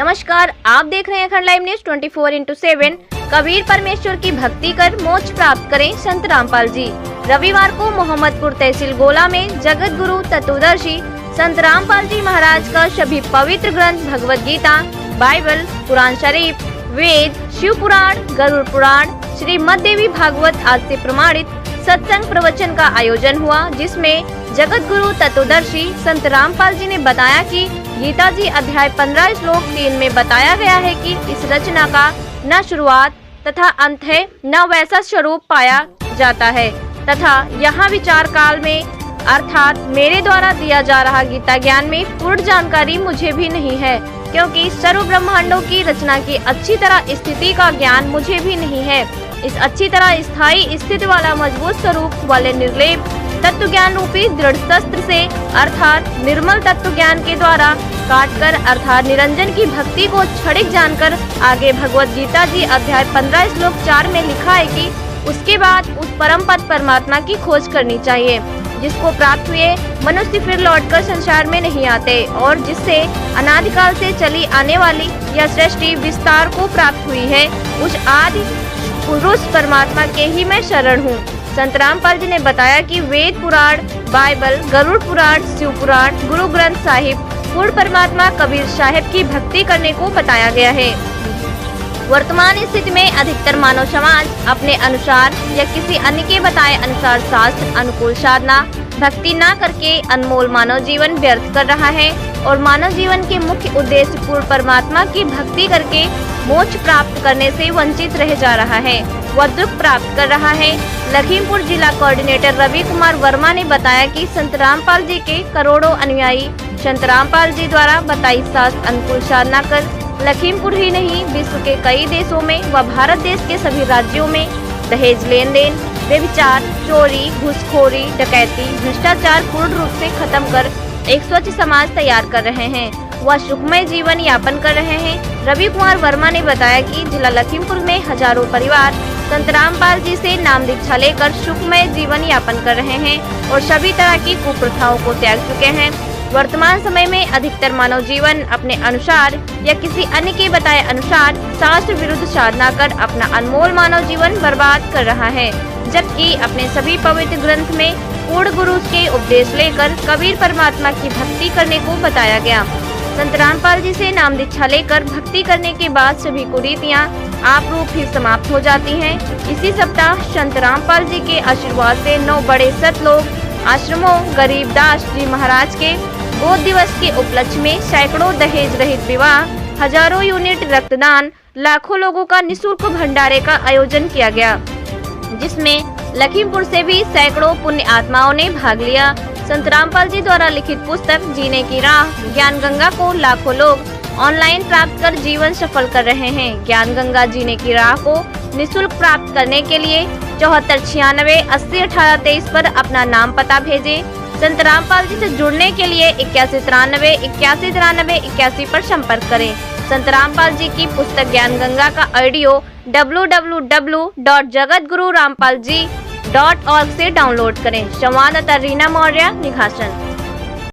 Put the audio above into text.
नमस्कार, आप देख रहे हैं खंड लाइव न्यूज 24/7। कबीर परमेश्वर की भक्ति कर मोक्ष प्राप्त करें संत रामपाल जी। रविवार को मोहम्मदपुर तहसील गोला में जगत गुरु तत्वदर्शी संत रामपाल जी महाराज का सभी पवित्र ग्रंथ भगवत गीता, बाइबल, कुरान शरीफ, वेद, शिव पुराण, गरुड़ पुराण, श्रीमद् देवी भागवत आदि से प्रमाणित सत्संग प्रवचन का आयोजन हुआ, जिसमें जगत गुरु तत्वदर्शी संत रामपाल जी ने बताया कि गीता जी अध्याय 15 श्लोक 3 में बताया गया है कि इस रचना का न शुरुआत तथा अंत है, न वैसा स्वरूप पाया जाता है तथा यहाँ विचार काल में अर्थात मेरे द्वारा दिया जा रहा गीता ज्ञान में पूर्ण जानकारी मुझे भी नहीं है, क्योंकि सर्व ब्रह्मांडों की रचना की अच्छी तरह स्थिति का ज्ञान मुझे भी नहीं है। इस अच्छी तरह स्थायी स्थिति वाला मजबूत स्वरूप वाले निर्लेप तत्व ज्ञान रूपी दृढ़ शस्त्र से अर्थात निर्मल तत्व ज्ञान के द्वारा काटकर अर्थात निरंजन की भक्ति को क्षणिक जानकर आगे भगवत गीता जी अध्याय 15 श्लोक 4 में लिखा है कि उसके बाद उस परम पद परमात्मा की खोज करनी चाहिए, जिसको प्राप्त हुए मनुष्य फिर लौटकर संसार में नहीं आते और जिससे अनादिकाल से चली आने वाली यह सृष्टि विस्तार को प्राप्त हुई है। उस आदि पुरुष परमात्मा के ही मैं शरण हूँ। संत रामपाल जी ने बताया कि वेद पुराण, बाइबल, गरुड़ पुराण, शिव पुराण, गुरु ग्रंथ साहिब, पूर्ण परमात्मा कबीर साहिब की भक्ति करने को बताया गया है। वर्तमान स्थिति में अधिकतर मानव समाज अपने अनुसार या किसी अन्य के बताए अनुसार शास्त्र अनुकूल साधना भक्ति न करके अनमोल मानव जीवन व्यर्थ कर रहा है और मानव जीवन के मुख्य उद्देश्य पूर्ण परमात्मा की भक्ति करके मोक्ष प्राप्त करने से वंचित रह जा रहा है, वह दुख प्राप्त कर रहा है। लखीमपुर जिला कोऑर्डिनेटर रवि कुमार वर्मा ने बताया कि संत रामपाल जी के करोड़ों अनुयायी संत रामपाल जी द्वारा बताई शास्त्र अनुकूल साधना कर लखीमपुर ही नहीं विश्व के कई देशों में व भारत देश के सभी राज्यों में दहेज लेन देन, व्यभिचार, चोरी, घूसखोरी, डकैती, भ्रष्टाचार पूर्ण रूप से खत्म कर एक स्वच्छ समाज तैयार कर रहे हैं, वह सुखमय जीवन यापन कर रहे हैं। रवि कुमार वर्मा ने बताया कि जिला लखीमपुर में हजारों परिवार संत रामपाल जी से नाम दीक्षा लेकर सुखमय जीवन यापन कर रहे हैं और सभी तरह की कुप्रथाओं को त्याग चुके हैं। वर्तमान समय में अधिकतर मानव जीवन अपने अनुसार या किसी अन्य के बताए अनुसार शास्त्र विरुद्ध साधना कर अपना अनमोल मानव जीवन बर्बाद कर रहा है, जबकि अपने सभी पवित्र ग्रंथ में पूर्ण गुरु के उपदेश लेकर कबीर परमात्मा की भक्ति करने को बताया गया। संत रामपाल जी से नाम दीक्षा लेकर भक्ति करने के बाद सभी कुरीतियाँ आप रूप ही समाप्त हो जाती हैं। इसी सप्ताह संत रामपाल जी के आशीर्वाद से 9 बड़े सतलोक आश्रमों गरीबदास जी महाराज के गोद दिवस के उपलक्ष्य में सैकड़ों दहेज रहित विवाह, हजारों यूनिट रक्तदान, लाखों लोगों का निःशुल्क भंडारे का आयोजन किया गया, जिसमें लखीमपुर से भी सैकड़ों पुण्य आत्माओं ने भाग लिया। संत रामपाल जी द्वारा लिखित पुस्तक जीने की राह ज्ञान गंगा को लाखों लोग ऑनलाइन प्राप्त कर जीवन सफल कर रहे हैं। ज्ञान गंगा जीने की राह को निःशुल्क प्राप्त करने के लिए 74 96 80 18 23 पर अपना नाम पता भेजें। संत रामपाल जी से जुड़ने के लिए 81 93 81 93 81 पर संपर्क करें। संत रामपाल जी की पुस्तक ज्ञान गंगा का ऑडियो www.jagatgururampalji.org से डाउनलोड करें। संवाददाता रीना मौर्य, निघासन।